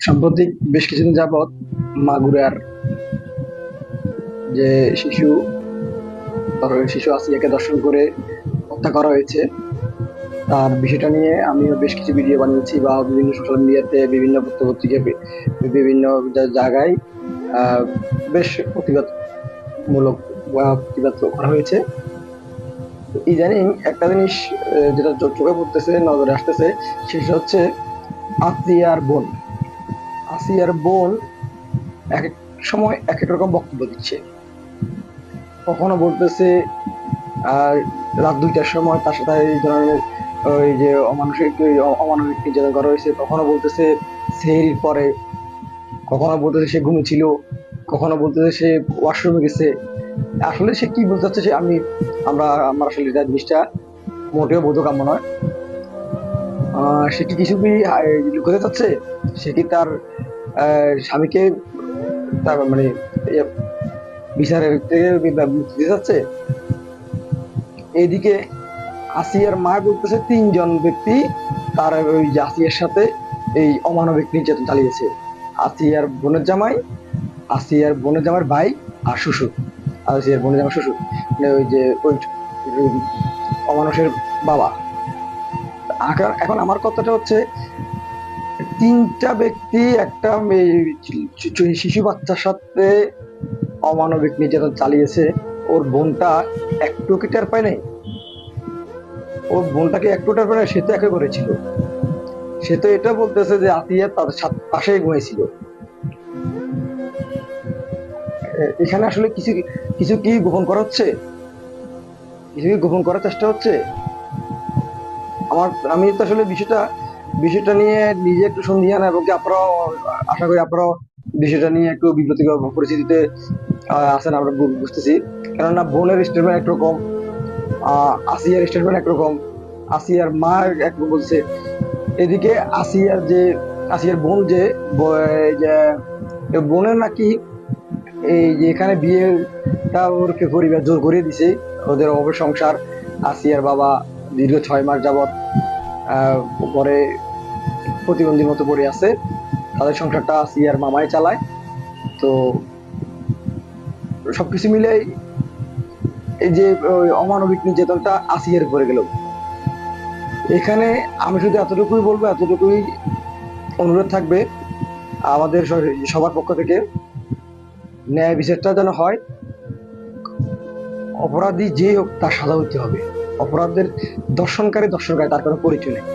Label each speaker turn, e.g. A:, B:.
A: সাম্প্রতিক বেশ কিছুদিন যাবৎ মাগুরার যে শিশু শিশু আসিয়াকে দর্শন করে হত্যা করা হয়েছে তার বিষয়টা নিয়ে আমিও বেশ কিছু ভিডিও বানিয়েছি বা বিভিন্ন সোশ্যাল মিডিয়াতে বিভিন্ন পত্রপত্রিকা বিভিন্ন জায়গায় আহ, বেশ প্রতিবাদমূলক বা প্রতিবাদ করা হয়েছে। তো ইদানিং একটা জিনিস যেটা চোখে পড়তেছে, নজরে আসতেছে, সেটা হচ্ছে আসিয়ার বোন। আসিয়ার বোন এক এক সময় এক এক রকম বক্তব্য দিচ্ছে। কখনো বলতেছে আর রাত ২টার সময় তার সাথে এই ধরনের ওই যে অমানবিক নির্যাতন করা হয়েছে, কখনো বলতেছে সেহরির পরে, কখনো বলতেছে সে ঘুমিয়েছিল, কখনো বলতেছে সে ওয়াশরুমে গেছে। আসলে সে কি বলতে চাচ্ছে, আমরা আমার আসলে এটা জিনিসটা মোটেও বোধগম্য নয়। সে কি কিছু কি লুকোতে চাচ্ছে? সে কি তার স্বামীকে তার মানে ইয়ে, বিচারের থেকে মুক্তি দিতে চাচ্ছে? এইদিকে আসিয়ার মা বলতেছে ৩ জন ব্যক্তি তার ওই যে আসিয়ার সাথে এই অমানবিক নির্যাতন চালিয়েছে। আসিয়ার বোনের জামাই, আসিয়ার বোনের জামাইয়ের ভাই আর শ্বশুর। আসিয়ার বোনের জামাই শ্বশুর, মানে ওই যে ওই অমানুষের বাবা। এখন আমার কথাটা হচ্ছে, ৩টা ব্যক্তি একটা শিশু বাচ্চার সাথে অমানবিক নির্যাতন চালিয়েছে। ওর বোনটা একটু কি টের পায় নাই? ওর বোনটাকে একটু টের পায় নাই? সে তো একে করেছিল। সে তো এটা বলতেছে যে আতিয়া তাদের পাশেই ঘুমাইছিল। এখানে আসলে কিছু কিছু কি গোপন করা হচ্ছে? কিছু কি গোপন করার চেষ্টা হচ্ছে? আমি তো আসলে বিষয়টা নিয়ে নিজে একটু সন্দিহান, এবং কি আপনারাও, আশা করি আপনারাও বিষয়টা নিয়ে একটু বিব্রতিকর পরিস্থিতিতে আছেন, আমরা বুঝতেছি। কেননা বোনের স্টেটমেন্ট একরকম, আসিয়ার স্টেটমেন্ট একরকম, আসিয়ার মা একরকম বলছে। এদিকে আসিয়ার বোন যে এই যে বোনের নাকি এই যে এখানে বিয়েটা ওরকে পরিবার জোর করিয়ে দিছে। ওদের অভাবের সংসার। আসিয়ার বাবা দীর্ঘ ৬ মাস যাবৎ পরে প্রতিবন্ধীর মতো পড়ে আছে। তাদের সংসারটা আসিয়ার মামাই চালায়। তো সবকিছু মিলে এই যে ওই অমানবিক নির্যাতনটা আসিয়ার উপরে গেল। এখানে আমি শুধু এতটুকুই বলবো, এতটুকুই অনুরোধ থাকবে আমাদের সবার পক্ষ থেকে, ন্যায় বিচারটা যেন হয়। অপরাধী যে হোক তার সাজা হইতে হবে। অপরাধের দর্শনকারী, তার কোনো পরিচয় নেই।